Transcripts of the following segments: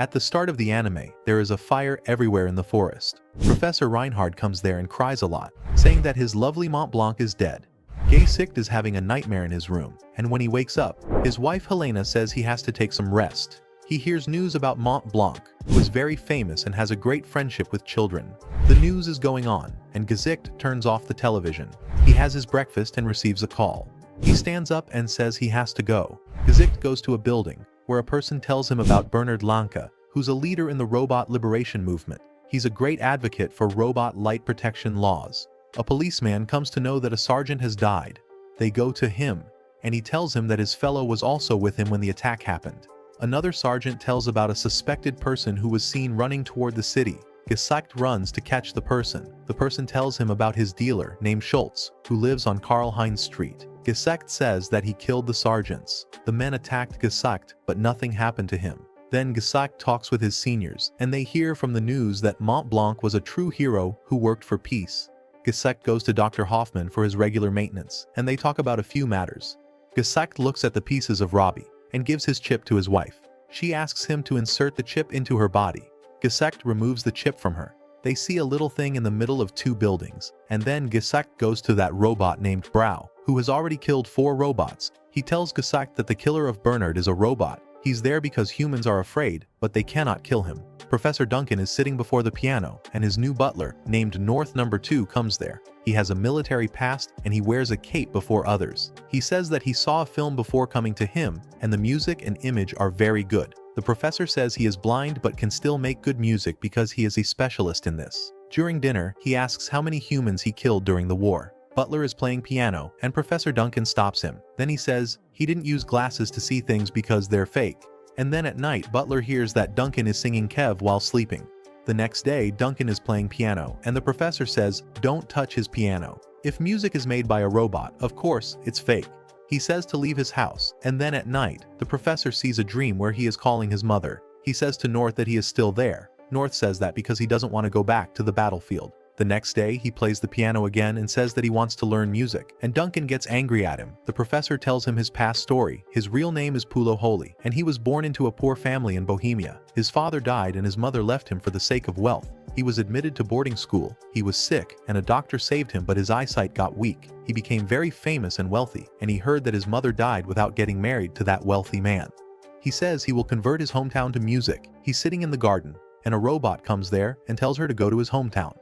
At the start of the anime, there is a fire everywhere in the forest. Professor Reinhard comes there and cries a lot, saying that his lovely Mont Blanc is dead. Gesicht is having a nightmare in his room, and when he wakes up, his wife Helena says he has to take some rest. He hears news about Mont Blanc, who is very famous and has a great friendship with children. The news is going on, and Gesicht turns off the television. He has his breakfast and receives a call. He stands up and says he has to go. Gesicht goes to a building, where a person tells him about Bernard Lanka, who's a leader in the robot liberation movement. He's a great advocate for robot light protection laws. A policeman comes to know that a sergeant has died. They go to him, and he tells him that his fellow was also with him when the attack happened. Another sergeant tells about a suspected person who was seen running toward the city. Gesicht runs to catch the person. The person tells him about his dealer, named Schultz, who lives on Karl-Heinz Street. Gesicht says that he killed the sergeants. The men attacked Gesicht, but nothing happened to him. Then Gesicht talks with his seniors, and they hear from the news that Mont Blanc was a true hero who worked for peace. Gesicht goes to Dr. Hoffman for his regular maintenance, and they talk about a few matters. Gesicht looks at the pieces of Robbie, and gives his chip to his wife. She asks him to insert the chip into her body. Gesicht removes the chip from her. They see a little thing in the middle of two buildings, and then Gesicht goes to that robot named Brow, who has already killed 4 robots. He tells Gesicht that the killer of Bernard is a robot. He's there because humans are afraid, but they cannot kill him. Professor Duncan is sitting before the piano, and his new butler, named North No. 2, comes there. He has a military past, and he wears a cape before others. He says that he saw a film before coming to him, and the music and image are very good. The professor says he is blind but can still make good music because he is a specialist in this. During dinner, he asks how many humans he killed during the war. Butler is playing piano, and Professor Duncan stops him. Then he says he didn't use glasses to see things because they're fake. And then at night, Butler hears that Duncan is singing Kev while sleeping. The next day, Duncan is playing piano, and the professor says, don't touch his piano. If music is made by a robot, of course, it's fake. He says to leave his house, and then at night, the professor sees a dream where he is calling his mother. He says to North that he is still there. North says that because he doesn't want to go back to the battlefield. The next day, he plays the piano again and says that he wants to learn music, and Duncan gets angry at him. The professor tells him his past story. His real name is Pluto Holy, and he was born into a poor family in Bohemia. His father died and his mother left him for the sake of wealth. He was admitted to boarding school. He was sick, and a doctor saved him, but his eyesight got weak. He became very famous and wealthy, and he heard that his mother died without getting married to that wealthy man. He says he will convert his hometown to music. He's sitting in the garden, and a robot comes there and tells her to go to his hometown.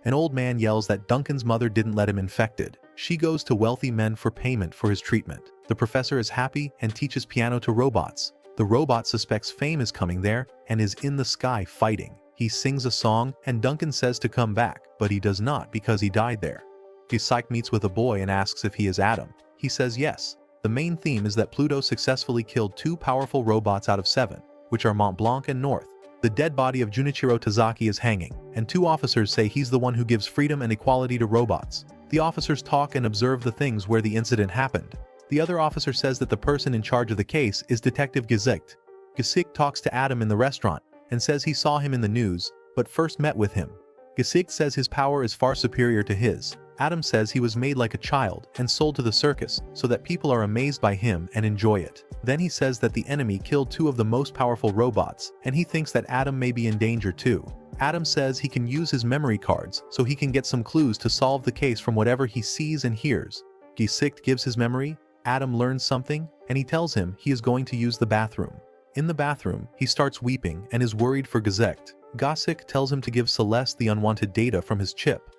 An old man yells that Duncan's mother didn't let him infected. She goes to wealthy men for payment for his treatment. The professor is happy and teaches piano to robots. The robot suspects Fame is coming there and is in the sky fighting. He sings a song and Duncan says to come back, but he does not because he died there. Gesicht meets with a boy and asks if he is Adam. He says yes. The main theme is that Pluto successfully killed 2 powerful robots out of 7, which are Mont Blanc and North. The dead body of Junichiro Tazaki is hanging, and 2 officers say he's the one who gives freedom and equality to robots. The officers talk and observe the things where the incident happened. The other officer says that the person in charge of the case is Detective Gesicht. Gesicht talks to Adam in the restaurant and says he saw him in the news, but first met with him. Gesicht says his power is far superior to his. Adam says he was made like a child and sold to the circus so that people are amazed by him and enjoy it. Then he says that the enemy killed 2 of the most powerful robots, and he thinks that Adam may be in danger too. Adam says he can use his memory cards so he can get some clues to solve the case from whatever he sees and hears. Gesicht gives his memory, Adam learns something, and he tells him he is going to use the bathroom. In the bathroom, he starts weeping and is worried for Gesicht. Gesicht tells him to give Celeste the unwanted data from his chip.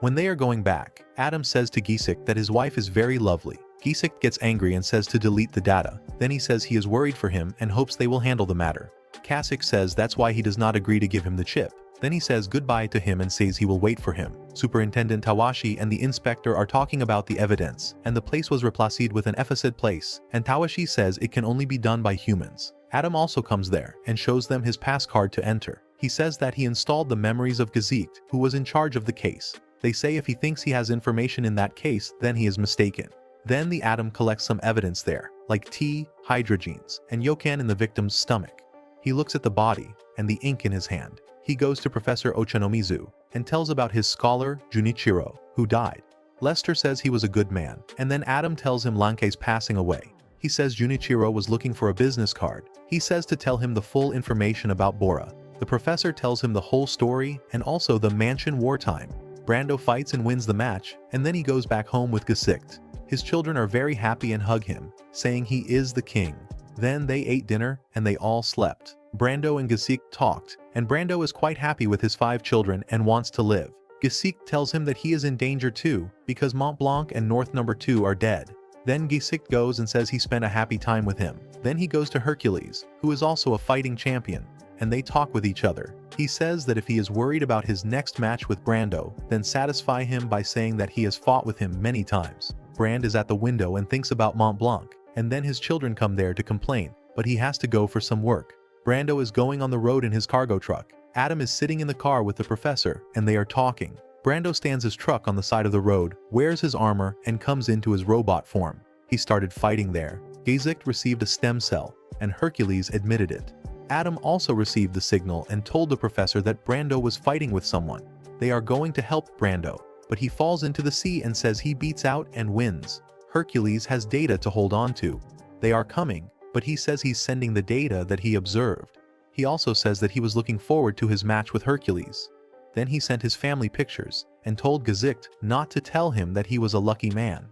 When they are going back, Adam says to Gesicht that his wife is very lovely. Gesicht gets angry and says to delete the data. Then he says he is worried for him and hopes they will handle the matter. Gesicht says that's why he does not agree to give him the chip. Then he says goodbye to him and says he will wait for him. Superintendent Tawashi and the inspector are talking about the evidence, and the place was replaced with an Ephesid place, and Tawashi says it can only be done by humans. Adam also comes there and shows them his pass card to enter. He says that he installed the memories of Gesicht, who was in charge of the case. They say if he thinks he has information in that case, then he is mistaken. Then the Adam collects some evidence there, like tea, hydrogens, and yokan in the victim's stomach. He looks at the body and the ink in his hand. He goes to Professor Ochanomizu and tells about his scholar, Junichiro, who died. Lester says he was a good man, and then Adam tells him Lanke's passing away. He says Junichiro was looking for a business card. He says to tell him the full information about Bora. The professor tells him the whole story and also the mansion wartime. Brando fights and wins the match, and then he goes back home with Gesicht. His children are very happy and hug him, saying he is the king. Then they ate dinner and they all slept. Brando and Gesicht talked, and Brando is quite happy with his 5 children and wants to live. Gesicht tells him that he is in danger too, because Mont Blanc and North Number 2 are dead. Then Gesicht goes and says he spent a happy time with him. Then he goes to Hercules, who is also a fighting champion, and they talk with each other. He says that if he is worried about his next match with Brando, then satisfy him by saying that he has fought with him many times. Brand is at the window and thinks about Mont Blanc, and then his children come there to complain, but he has to go for some work. Brando is going on the road in his cargo truck. Adam is sitting in the car with the professor, and they are talking. Brando stands his truck on the side of the road, wears his armor, and comes into his robot form. He started fighting there. Gesicht received a stem cell, and Hercules admitted it. Adam also received the signal and told the professor that Brando was fighting with someone. They are going to help Brando, but he falls into the sea and says he beats out and wins. Hercules has data to hold on to. They are coming, but he says he's sending the data that he observed. He also says that he was looking forward to his match with Hercules. Then he sent his family pictures and told Gesicht not to tell him that he was a lucky man.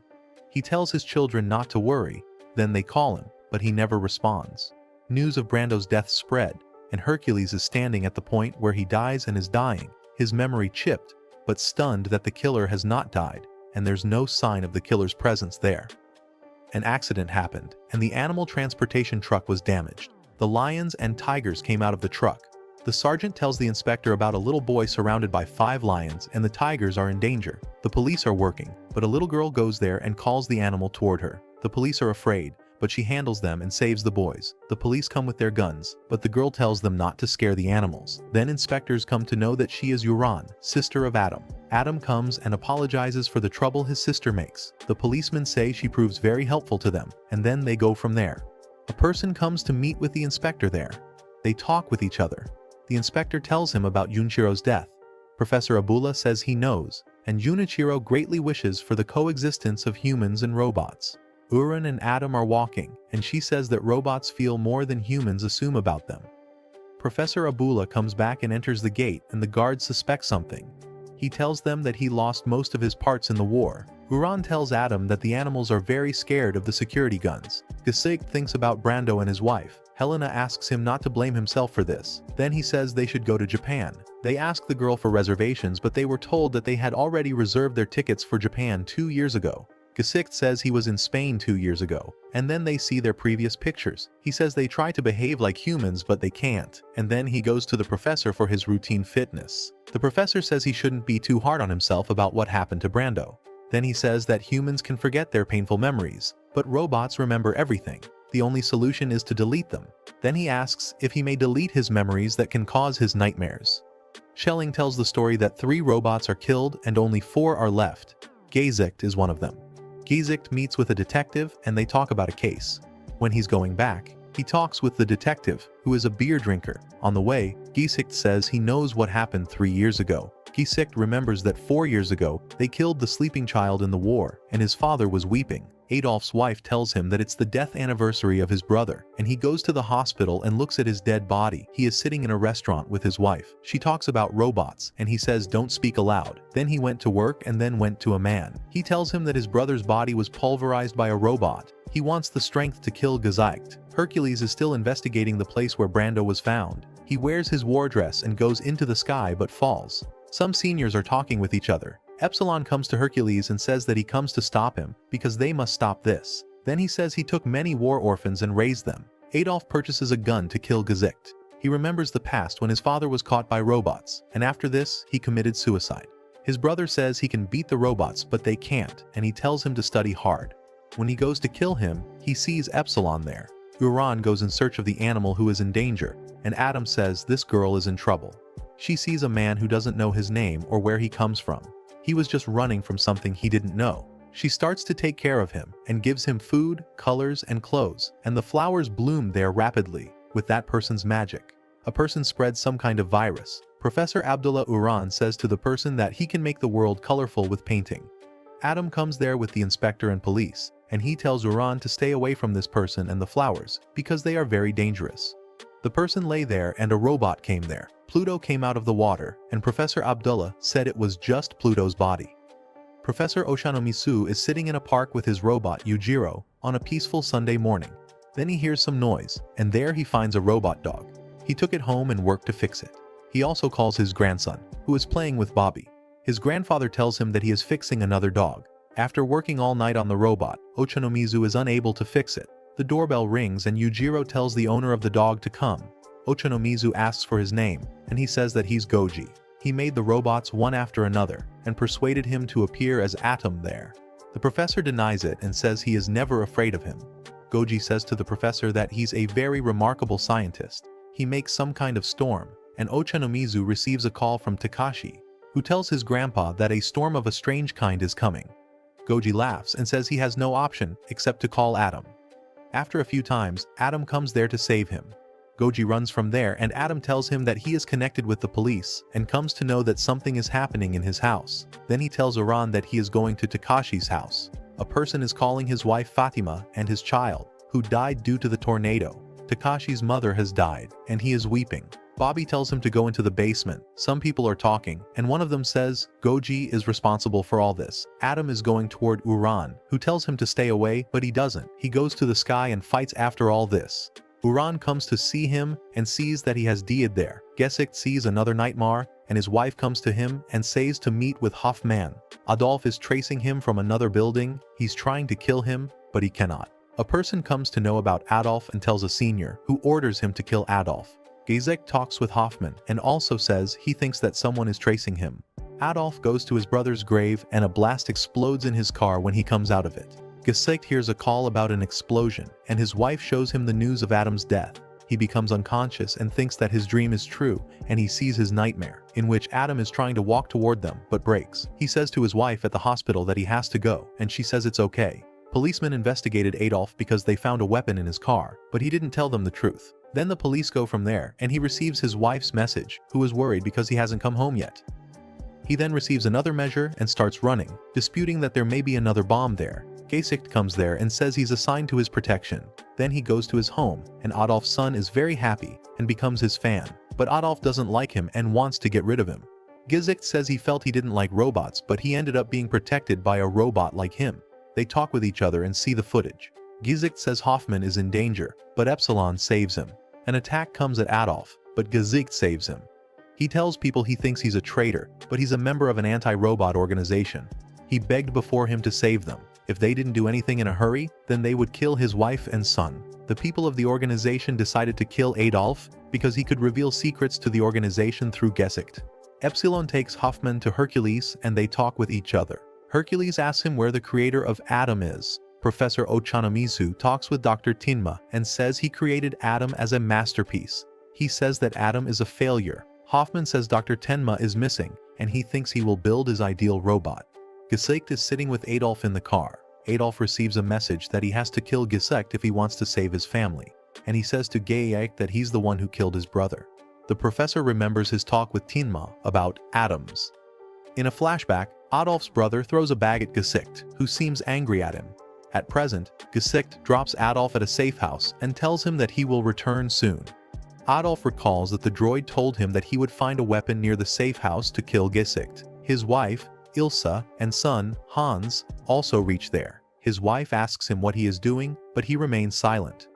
He tells his children not to worry, then they call him, but he never responds. News of Brando's death spread, and Hercules is standing at the point where he dies and is dying, his memory chipped, but stunned that the killer has not died, and there's no sign of the killer's presence there. An accident happened, and the animal transportation truck was damaged. The lions and tigers came out of the truck. The sergeant tells the inspector about a little boy surrounded by 5 lions and the tigers are in danger. The police are working, but a little girl goes there and calls the animal toward her. The police are afraid, but she handles them and saves the boys. The police come with their guns, but the girl tells them not to scare the animals. Then inspectors come to know that she is Uran, sister of Adam. Adam comes and apologizes for the trouble his sister makes. The policemen say she proves very helpful to them, and then they go from there. A person comes to meet with the inspector there. They talk with each other. The inspector tells him about Junichiro's death. Professor Abula says he knows, and Junichiro greatly wishes for the coexistence of humans and robots. Uran and Adam are walking, and she says that robots feel more than humans assume about them. Professor Abula comes back and enters the gate, and the guards suspect something. He tells them that he lost most of his parts in the war. Uran tells Adam that the animals are very scared of the security guns. Gesicht thinks about Brando and his wife. Helena asks him not to blame himself for this. Then he says they should go to Japan. They ask the girl for reservations, but they were told that they had already reserved their tickets for Japan 2 years ago. Gesicht says he was in Spain 2 years ago, and then they see their previous pictures. He says they try to behave like humans but they can't, and then he goes to the professor for his routine fitness. The professor says he shouldn't be too hard on himself about what happened to Brando. Then he says that humans can forget their painful memories, but robots remember everything. The only solution is to delete them. Then he asks if he may delete his memories that can cause his nightmares. Schelling tells the story that 3 robots are killed and only 4 are left. Gesicht is one of them. Gesicht meets with a detective and they talk about a case. When he's going back, he talks with the detective, who is a beer drinker. On the way, Gesicht says he knows what happened 3 years ago. Gesicht remembers that 4 years ago, they killed the sleeping child in the war, and his father was weeping. Adolf's wife tells him that it's the death anniversary of his brother, and he goes to the hospital and looks at his dead body. He is sitting in a restaurant with his wife. She talks about robots, and he says don't speak aloud. Then he went to work and then went to a man. He tells him that his brother's body was pulverized by a robot. He wants the strength to kill Gesicht. Hercules is still investigating the place where Brando was found. He wears his war dress and goes into the sky but falls. Some seniors are talking with each other. Epsilon comes to Hercules and says that he comes to stop him because they must stop this. Then he says he took many war orphans and raised them. Adolf purchases a gun to kill Gesicht. He remembers the past when his father was caught by robots, and after this, he committed suicide. His brother says he can beat the robots, but they can't, and he tells him to study hard. When he goes to kill him, he sees Epsilon there. Uran goes in search of the animal who is in danger, and Adam says this girl is in trouble. She sees a man who doesn't know his name or where he comes from. He was just running from something he didn't know. She starts to take care of him and gives him food, colors, and clothes, and the flowers bloom there rapidly with that person's magic. A person spreads some kind of virus. Professor Abdullah Uran says to the person that he can make the world colorful with painting. Adam comes there with the inspector and police, and he tells Uran to stay away from this person and the flowers because they are very dangerous. The person lay there and a robot came there. Pluto came out of the water, and Professor Abdullah said it was just Pluto's body. Professor Oshinomizu is sitting in a park with his robot Yujiro on a peaceful Sunday morning. Then he hears some noise, and there he finds a robot dog. He took it home and worked to fix it. He also calls his grandson, who is playing with Bobby. His grandfather tells him that he is fixing another dog. After working all night on the robot, Oshinomizu is unable to fix it. The doorbell rings and Yujiro tells the owner of the dog to come. Oshinomizu asks for his name, and he says that he's Goji. He made the robots one after another, and persuaded him to appear as Atom there. The professor denies it and says he is never afraid of him. Goji says to the professor that he's a very remarkable scientist. He makes some kind of storm, and Oshinomizu receives a call from Takashi, who tells his grandpa that a storm of a strange kind is coming. Goji laughs and says he has no option except to call Atom. After a few times, Atom comes there to save him. Goji runs from there and Atom tells him that he is connected with the police and comes to know that something is happening in his house. Then he tells Uran that he is going to Takashi's house. A person is calling his wife Fatima and his child, who died due to the tornado. Takashi's mother has died, and he is weeping. Bobby tells him to go into the basement. Some people are talking, and one of them says Goji is responsible for all this. Atom is going toward Uran, who tells him to stay away, but he doesn't. He goes to the sky and fights after all this. Uran comes to see him and sees that he has died there. Gesicht sees another nightmare, and his wife comes to him and says to meet with Hoffman. Adolf is tracing him from another building. He's trying to kill him, but he cannot. A person comes to know about Adolf and tells a senior, who orders him to kill Adolf. Gesicht talks with Hoffman and also says he thinks that someone is tracing him. Adolf goes to his brother's grave and a blast explodes in his car when he comes out of it. Gesicht hears a call about an explosion and his wife shows him the news of Adam's death. He becomes unconscious and thinks that his dream is true, and he sees his nightmare, in which Adam is trying to walk toward them but breaks. He says to his wife at the hospital that he has to go, and she says it's okay. Policemen investigated Adolf because they found a weapon in his car, but he didn't tell them the truth. Then the police go from there, and he receives his wife's message, who is worried because he hasn't come home yet. He then receives another measure and starts running, disputing that there may be another bomb there. Gesicht comes there and says he's assigned to his protection. Then he goes to his home, and Adolf's son is very happy and becomes his fan. But Adolf doesn't like him and wants to get rid of him. Gesicht says he felt he didn't like robots, but he ended up being protected by a robot like him. They talk with each other and see the footage. Gesicht says Hoffman is in danger, but Epsilon saves him. An attack comes at Adolf, but Gesicht saves him. He tells people he thinks he's a traitor, but he's a member of an anti-robot organization. He begged before him to save them. If they didn't do anything in a hurry, then they would kill his wife and son. The people of the organization decided to kill Adolf because he could reveal secrets to the organization through Gesicht. Epsilon takes Hoffman to Hercules and they talk with each other. Hercules asks him where the creator of Adam is. Professor Oshinomizu talks with Dr. Tenma and says he created Adam as a masterpiece. He says that Adam is a failure. Hoffman says Dr. Tenma is missing and he thinks he will build his ideal robot. Gesicht is sitting with Adolf in the car. Adolf receives a message that he has to kill Gesicht if he wants to save his family, and he says to Gesicht that he's the one who killed his brother. The professor remembers his talk with Tenma about atoms. In a flashback, Adolf's brother throws a bag at Gesicht, who seems angry at him. At present, Gesicht drops Adolf at a safe house and tells him that he will return soon. Adolf recalls that the droid told him that he would find a weapon near the safe house to kill Gesicht. His wife, Ilsa, and son, Hans, also reach there. His wife asks him what he is doing, but he remains silent.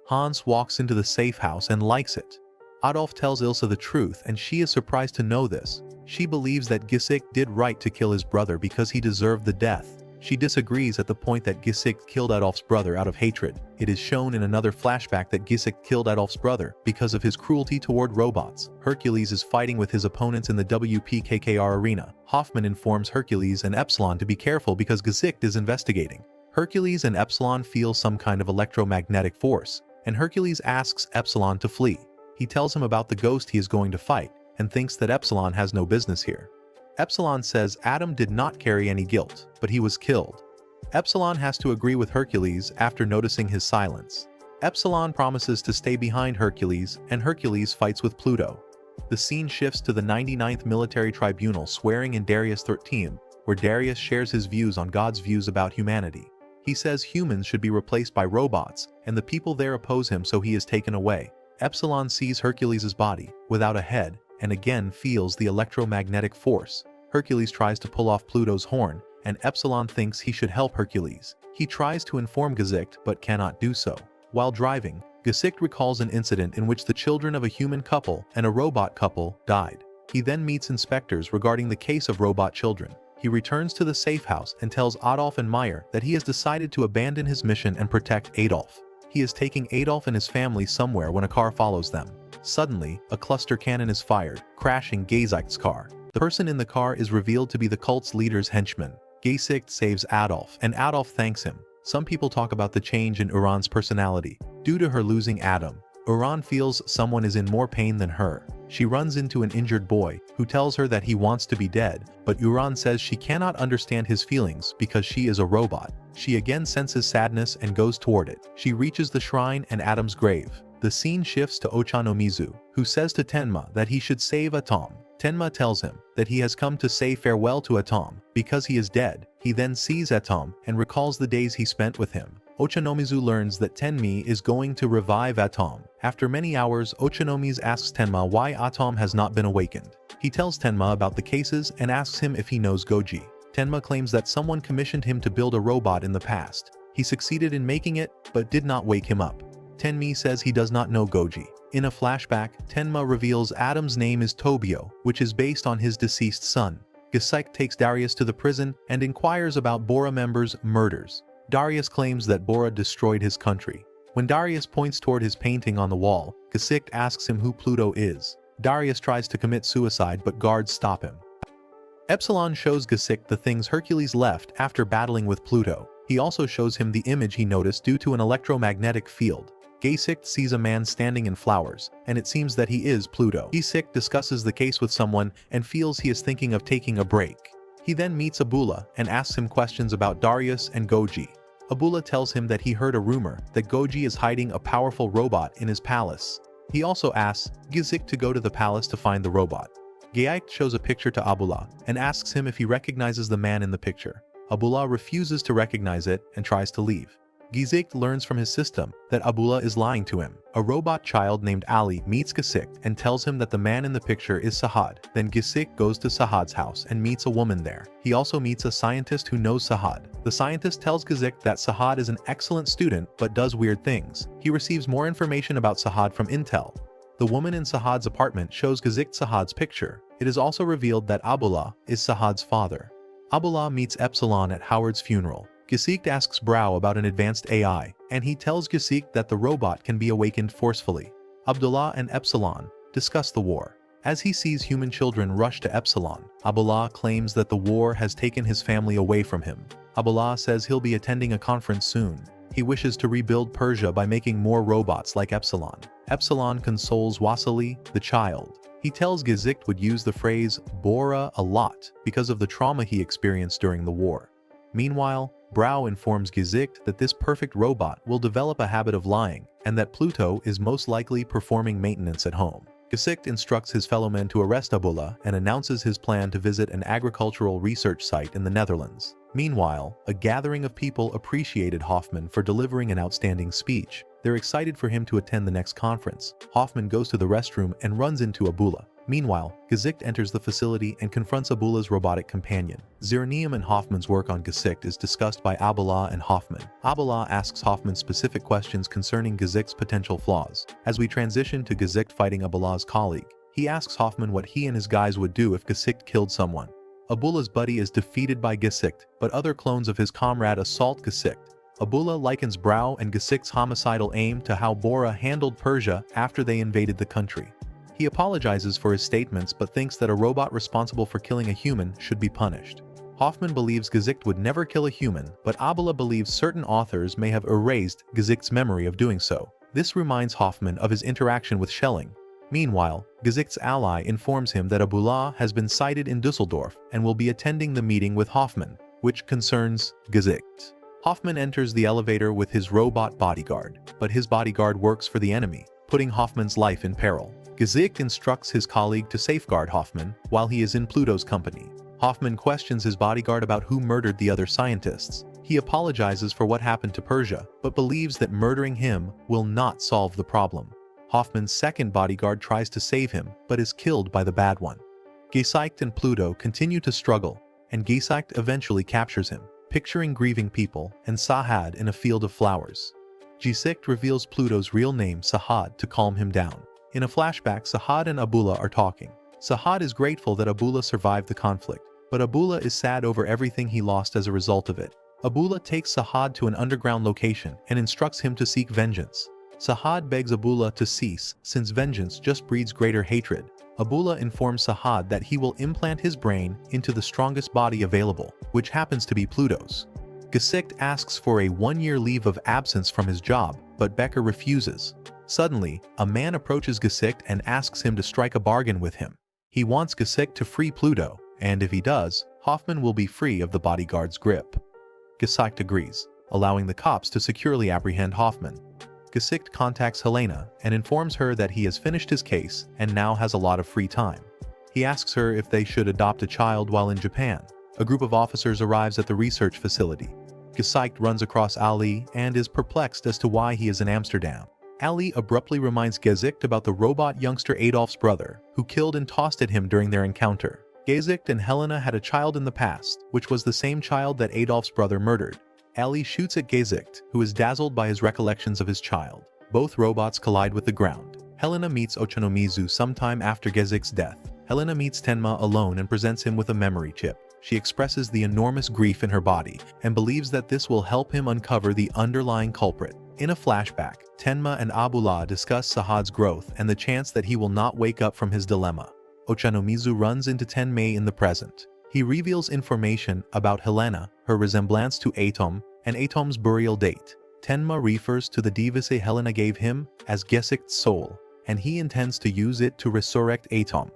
Hans walks into the safe house and likes it. Adolf tells Ilsa the truth and she is surprised to know this. She believes that Gesicht did right to kill his brother because he deserved the death. She disagrees at the point that Gesicht killed Adolf's brother out of hatred. It is shown in another flashback that Gesicht killed Adolf's brother because of his cruelty toward robots. Hercules is fighting with his opponents in the WPKKR arena. Hoffman informs Hercules and Epsilon to be careful because Gesicht is investigating. Hercules and Epsilon feel some kind of electromagnetic force, and Hercules asks Epsilon to flee. He tells him about the ghost he is going to fight, and thinks that Epsilon has no business here. Epsilon says Adam did not carry any guilt, but he was killed. Epsilon has to agree with Hercules after noticing his silence. Epsilon promises to stay behind Hercules, and Hercules fights with Pluto. The scene shifts to the 99th Military Tribunal swearing in Darius 13, where Darius shares his views on God's views about humanity. He says humans should be replaced by robots, and the people there oppose him, so he is taken away. Epsilon sees Hercules' body, without a head, and again feels the electromagnetic force. Hercules tries to pull off Pluto's horn, and Epsilon thinks he should help Hercules. He tries to inform Gesicht but cannot do so. While driving, Gesicht recalls an incident in which the children of a human couple and a robot couple died. He then meets inspectors regarding the case of robot children. He returns to the safe house and tells Adolf and Meyer that he has decided to abandon his mission and protect Adolf. He is taking Adolf and his family somewhere when a car follows them. Suddenly, a cluster cannon is fired, crashing Gesicht's car. The person in the car is revealed to be the cult's leader's henchman. Gesicht saves Adolf, and Adolf thanks him. Some people talk about the change in Uran's personality. Due to her losing Adam, Uran feels someone is in more pain than her. She runs into an injured boy, who tells her that he wants to be dead, but Uran says she cannot understand his feelings because she is a robot. She again senses sadness and goes toward it. She reaches the shrine and Adam's grave. The scene shifts to Ochanomizu, who says to Tenma that he should save Atom. Tenma tells him that he has come to say farewell to Atom because he is dead. He then sees Atom and recalls the days he spent with him. Ochanomizu learns that Tenmi is going to revive Atom. After many hours, Ochanomizu asks Tenma why Atom has not been awakened. He tells Tenma about the cases and asks him if he knows Goji. Tenma claims that someone commissioned him to build a robot in the past. He succeeded in making it, but did not wake him up. Tenmi says he does not know Goji. In a flashback, Tenma reveals Adam's name is Tobio, which is based on his deceased son. Gesicht takes Darius to the prison and inquires about Bora members' murders. Darius claims that Bora destroyed his country. When Darius points toward his painting on the wall, Gesicht asks him who Pluto is. Darius tries to commit suicide, but guards stop him. Epsilon shows Gesicht the things Hercules left after battling with Pluto. He also shows him the image he noticed due to an electromagnetic field. Gesicht sees a man standing in flowers, and it seems that he is Pluto. Gesicht discusses the case with someone and feels he is thinking of taking a break. He then meets Abula and asks him questions about Darius and Goji. Abula tells him that he heard a rumor that Goji is hiding a powerful robot in his palace. He also asks Gesicht to go to the palace to find the robot. Gesicht shows a picture to Abula and asks him if he recognizes the man in the picture. Abula refuses to recognize it and tries to leave. Gesicht learns from his system that Abula is lying to him. A robot child named Ali meets Gesicht and tells him that the man in the picture is Sahad. Then Gesicht goes to Sahad's house and meets a woman there. He also meets a scientist who knows Sahad. The scientist tells Gesicht that Sahad is an excellent student but does weird things. He receives more information about Sahad from Intel. The woman in Sahad's apartment shows Gesicht Sahad's picture. It is also revealed that Abula is Sahad's father. Abula meets Epsilon at Howard's funeral. Gesicht asks Brau about an advanced AI, and he tells Gesicht that the robot can be awakened forcefully. Abdullah and Epsilon discuss the war. As he sees human children rush to Epsilon, Abdullah claims that the war has taken his family away from him. Abdullah says he'll be attending a conference soon. He wishes to rebuild Persia by making more robots like Epsilon. Epsilon consoles Wasili, the child. He tells Gesicht would use the phrase Bora a lot because of the trauma he experienced during the war. Meanwhile, Brau informs Gesicht that this perfect robot will develop a habit of lying and that Pluto is most likely performing maintenance at home. Gesicht instructs his fellow men to arrest Abula and announces his plan to visit an agricultural research site in the Netherlands. Meanwhile, a gathering of people appreciated Hoffman for delivering an outstanding speech. They're excited for him to attend the next conference. Hoffman goes to the restroom and runs into Abula. Meanwhile, Gesicht enters the facility and confronts Abula's robotic companion. Zernium and Hoffman's work on Gesicht is discussed by Abula and Hoffman. Abula asks Hoffman specific questions concerning Gesicht's potential flaws. As we transition to Gesicht fighting Abula's colleague, he asks Hoffman what he and his guys would do if Gesicht killed someone. Abula's buddy is defeated by Gesicht, but other clones of his comrade assault Gesicht. Abula likens Brau and Gesicht's homicidal aim to how Bora handled Persia after they invaded the country. He apologizes for his statements but thinks that a robot responsible for killing a human should be punished. Hoffman believes Gesicht would never kill a human, but Abula believes certain authors may have erased Gesicht's memory of doing so. This reminds Hoffman of his interaction with Schelling. Meanwhile, Gesicht's ally informs him that Abula has been sighted in Dusseldorf and will be attending the meeting with Hoffman, which concerns Gesicht. Hoffman enters the elevator with his robot bodyguard, but his bodyguard works for the enemy, putting Hoffman's life in peril. Gesicht instructs his colleague to safeguard Hoffman while he is in Pluto's company. Hoffman questions his bodyguard about who murdered the other scientists. He apologizes for what happened to Persia, but believes that murdering him will not solve the problem. Hoffman's second bodyguard tries to save him, but is killed by the bad one. Gesicht and Pluto continue to struggle, and Gesicht eventually captures him, picturing grieving people and Sahad in a field of flowers. Gesicht reveals Pluto's real name, Sahad, to calm him down. In a flashback, Sahad and Abula are talking. Sahad is grateful that Abula survived the conflict, but Abula is sad over everything he lost as a result of it. Abula takes Sahad to an underground location and instructs him to seek vengeance. Sahad begs Abula to cease, since vengeance just breeds greater hatred. Abula informs Sahad that he will implant his brain into the strongest body available, which happens to be Pluto's. Gesicht asks for a 1-year leave of absence from his job, but Becker refuses. Suddenly, a man approaches Gesicht and asks him to strike a bargain with him. He wants Gesicht to free Pluto, and if he does, Hoffman will be free of the bodyguard's grip. Gesicht agrees, allowing the cops to securely apprehend Hoffman. Gesicht contacts Helena and informs her that he has finished his case and now has a lot of free time. He asks her if they should adopt a child while in Japan. A group of officers arrives at the research facility. Gesicht runs across Ali and is perplexed as to why he is in Amsterdam. Ali abruptly reminds Gesicht about the robot youngster Adolf's brother, who killed and tossed at him during their encounter. Gesicht and Helena had a child in the past, which was the same child that Adolf's brother murdered. Ali shoots at Gesicht, who is dazzled by his recollections of his child. Both robots collide with the ground. Helena meets Ochanomizu sometime after Gesicht's death. Helena meets Tenma alone and presents him with a memory chip. She expresses the enormous grief in her body and believes that this will help him uncover the underlying culprit. In a flashback, Tenma and Abula discuss Sahad's growth and the chance that he will not wake up from his dilemma. Ochanomizu runs into Tenmei in the present. He reveals information about Helena, her resemblance to Atom, and Atom's burial date. Tenma refers to the device Helena gave him as Gesicht's soul, and he intends to use it to resurrect Atom.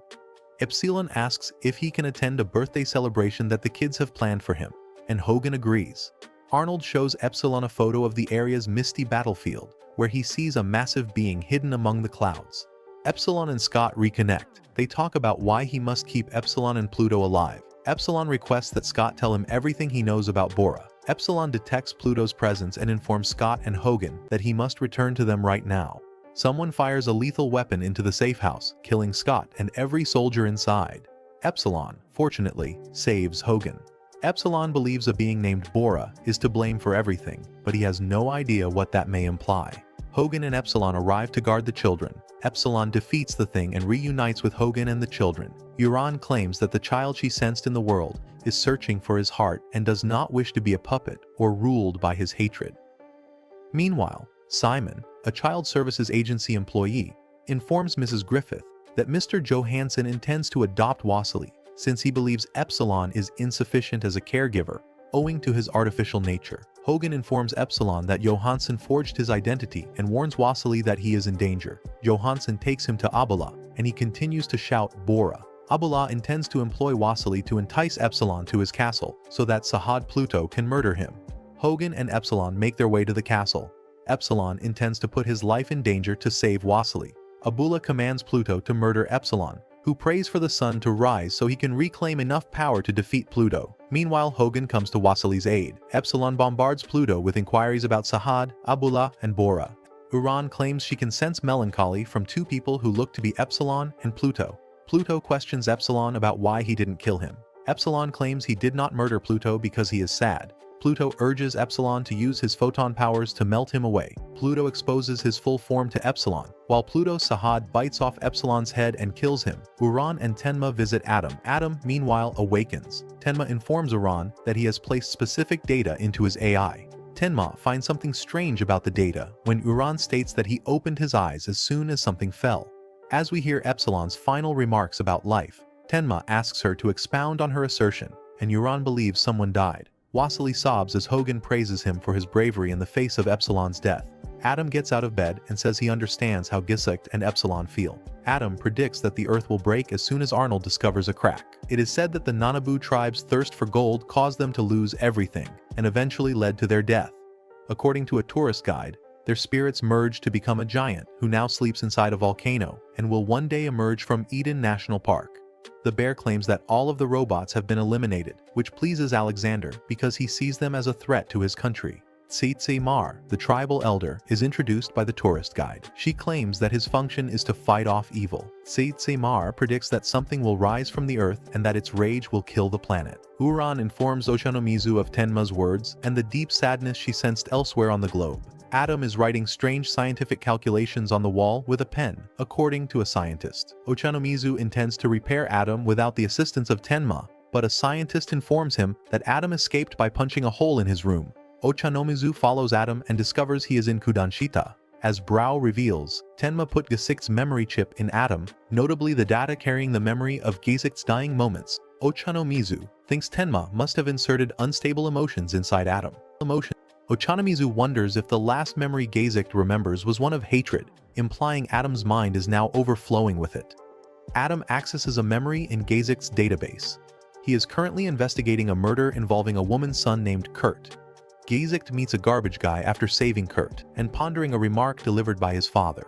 Epsilon asks if he can attend a birthday celebration that the kids have planned for him, and Hogan agrees. Arnold shows Epsilon a photo of the area's misty battlefield, where he sees a massive being hidden among the clouds. Epsilon and Scott reconnect. They talk about why he must keep Epsilon and Pluto alive. Epsilon requests that Scott tell him everything he knows about Bora. Epsilon detects Pluto's presence and informs Scott and Hogan that he must return to them right now. Someone fires a lethal weapon into the safe house, killing Scott and every soldier inside. Epsilon, fortunately, saves Hogan. Epsilon believes a being named Bora is to blame for everything, but he has no idea what that may imply. Hogan and Epsilon arrive to guard the children. Epsilon defeats the thing and reunites with Hogan and the children. Uran claims that the child she sensed in the world is searching for his heart and does not wish to be a puppet or ruled by his hatred. Meanwhile, Simon, a child services agency employee, informs Mrs. Griffith that Mr. Johansson intends to adopt Wassily since he believes Epsilon is insufficient as a caregiver, owing to his artificial nature. Hogan informs Epsilon that Johansson forged his identity and warns Wassily that he is in danger. Johansson takes him to Abula, and he continues to shout Bora. Abula intends to employ Wassily to entice Epsilon to his castle so that Sahad Pluto can murder him. Hogan and Epsilon make their way to the castle. Epsilon intends to put his life in danger to save Wassily. Abula commands Pluto to murder Epsilon, who prays for the sun to rise so he can reclaim enough power to defeat Pluto. Meanwhile, Hogan comes to Wassily's aid. Epsilon bombards Pluto with inquiries about Sahad, Abula, and Bora. Uran claims she can sense melancholy from two people who look to be Epsilon and Pluto. Pluto questions Epsilon about why he didn't kill him. Epsilon claims he did not murder Pluto because he is sad. Pluto urges Epsilon to use his photon powers to melt him away. Pluto exposes his full form to Epsilon, while Pluto Sahad bites off Epsilon's head and kills him. Uran and Tenma visit Atom. Atom, meanwhile, awakens. Tenma informs Uran that he has placed specific data into his AI. Tenma finds something strange about the data when Uran states that he opened his eyes as soon as something fell. As we hear Epsilon's final remarks about life, Tenma asks her to expound on her assertion, and Uran believes someone died. Wassily sobs as Hogan praises him for his bravery in the face of Epsilon's death. Atom gets out of bed and says he understands how Gesicht and Epsilon feel. Atom predicts that the Earth will break as soon as Arnold discovers a crack. It is said that the Nanabu tribe's thirst for gold caused them to lose everything, and eventually led to their death. According to a tourist guide, their spirits merged to become a giant who now sleeps inside a volcano and will one day emerge from Eden National Park. the bear claims that all of the robots have been eliminated, which pleases Alexander because he sees them as a threat to his country. Tsetse Mar, the tribal elder, is introduced by the tourist guide. She claims that his function is to fight off evil. Tsetse Mar predicts that something will rise from the earth and that its rage will kill the planet. Uran informs Ochanomizu of Tenma's words and the deep sadness she sensed elsewhere on the globe. Adam is writing strange scientific calculations on the wall with a pen, according to a scientist. Ochanomizu intends to repair Adam without the assistance of Tenma, but a scientist informs him that Adam escaped by punching a hole in his room. Ochanomizu follows Adam and discovers he is in Kudanshita. As Brau reveals, Tenma put Gesicht's memory chip in Adam, notably the data carrying the memory of Gesicht's dying moments. Ochanomizu thinks Tenma must have inserted unstable emotions inside Adam. Ochanomizu wonders if the last memory Gesicht remembers was one of hatred, implying Adam's mind is now overflowing with it. Adam accesses a memory in Gesicht's database. He is currently investigating a murder involving a woman's son named Kurt. Gesicht meets a garbage guy after saving Kurt and pondering a remark delivered by his father.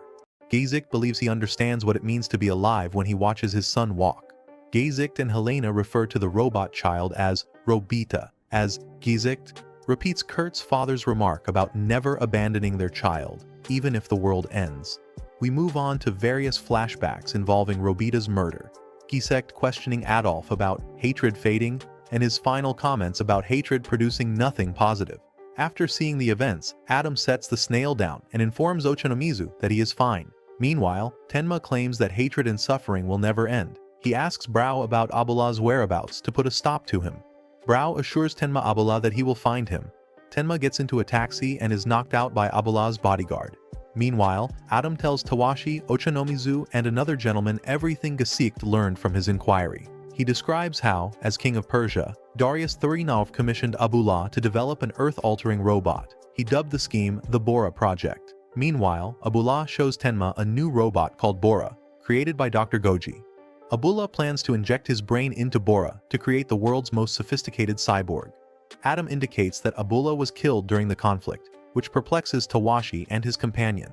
Gesicht believes he understands what it means to be alive when he watches his son walk. Gesicht and Helena refer to the robot child as Robita, as Gesicht repeats Kurt's father's remark about never abandoning their child, even if the world ends. We move on to various flashbacks involving Robita's murder, Gesicht questioning Adolf about hatred fading, and his final comments about hatred producing nothing positive. After seeing the events, Adam sets the snail down and informs Ochanomizu that he is fine. Meanwhile, Tenma claims that hatred and suffering will never end. He asks Brau about Abula's whereabouts to put a stop to him. Brau assures Tenma Abula that he will find him. Tenma gets into a taxi and is knocked out by Abula's bodyguard. Meanwhile, Adam tells Tawashi, Ochanomizu, and another gentleman everything Gesicht learned from his inquiry. He describes how, as king of Persia, Darius Thurinov commissioned Abula to develop an earth-altering robot. He dubbed the scheme the Bora Project. Meanwhile, Abula shows Tenma a new robot called Bora, created by Dr. Goji. Abula plans to inject his brain into Bora to create the world's most sophisticated cyborg. Adam indicates that Abula was killed during the conflict, which perplexes Tawashi and his companion.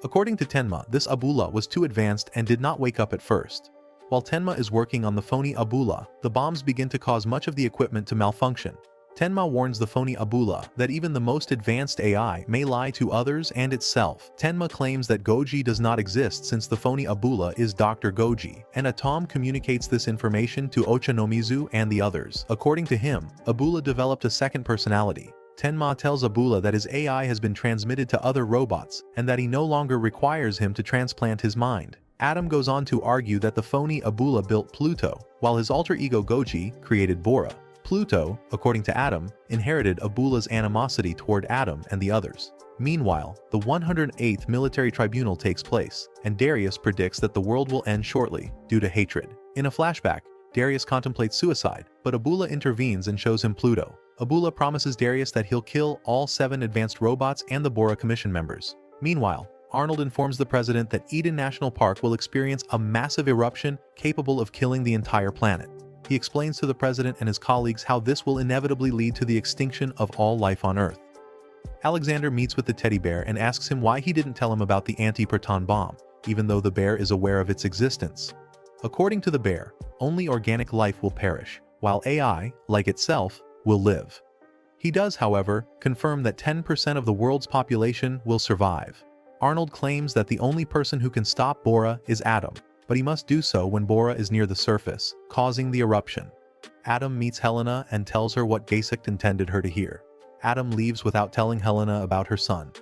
According to Tenma, this Abula was too advanced and did not wake up at first. While Tenma is working on the phony Abula, the bombs begin to cause much of the equipment to malfunction. Tenma warns the phony Abula that even the most advanced AI may lie to others and itself. Tenma claims that Goji does not exist since the phony Abula is Dr. Goji, and Atom communicates this information to Ochanomizu and the others. According to him, Abula developed a second personality. Tenma tells Abula that his AI has been transmitted to other robots and that he no longer requires him to transplant his mind. Adam goes on to argue that the phony Abula built Pluto, while his alter ego Goji created Bora. Pluto, according to Adam, inherited Abula's animosity toward Adam and the others. Meanwhile, the 108th military tribunal takes place, and Darius predicts that the world will end shortly, due to hatred. In a flashback, Darius contemplates suicide, but Abula intervenes and shows him Pluto. Abula promises Darius that he'll kill all 7 advanced robots and the Bora Commission members. Meanwhile, Arnold informs the president that Eden National Park will experience a massive eruption capable of killing the entire planet. He explains to the president and his colleagues how this will inevitably lead to the extinction of all life on Earth. Alexander meets with the teddy bear and asks him why he didn't tell him about the anti-proton bomb, even though the bear is aware of its existence. According to the bear, only organic life will perish, while AI, like itself, will live. He does, however, confirm that 10% of the world's population will survive. Arnold claims that the only person who can stop Bora is Adam, but he must do so when Bora is near the surface, causing the eruption. Adam meets Helena and tells her what Gesicht intended her to hear. Adam leaves without telling Helena about her son.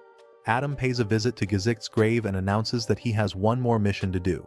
Adam pays a visit to Gesicht's grave and announces that he has one more mission to do.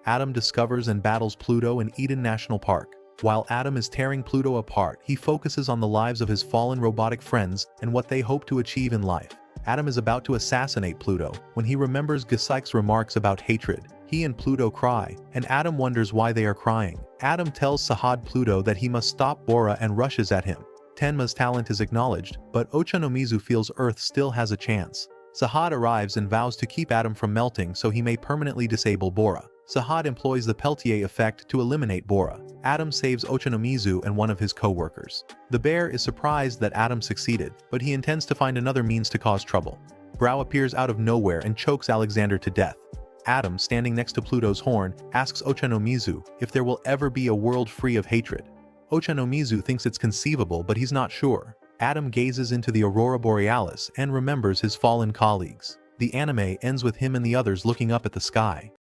Adam discovers and battles Pluto in Eden National Park. While Adam is tearing Pluto apart, he focuses on the lives of his fallen robotic friends and what they hope to achieve in life. Adam is about to assassinate Pluto when he remembers Gesicht's remarks about hatred. He and Pluto cry, and Adam wonders why they are crying. Adam tells Sahad Pluto that he must stop Bora and rushes at him. Tenma's talent is acknowledged, but Ochanomizu feels Earth still has a chance. Sahad arrives and vows to keep Adam from melting so he may permanently disable Bora. Sahad employs the Peltier effect to eliminate Bora. Adam saves Ochanomizu and one of his co-workers. The bear is surprised that Adam succeeded, but he intends to find another means to cause trouble. Brau appears out of nowhere and chokes Alexander to death. Adam, standing next to Pluto's horn, asks Ochanomizu if there will ever be a world free of hatred. Ochanomizu thinks it's conceivable, but he's not sure. Adam gazes into the aurora borealis and remembers his fallen colleagues. The anime ends with him and the others looking up at the sky.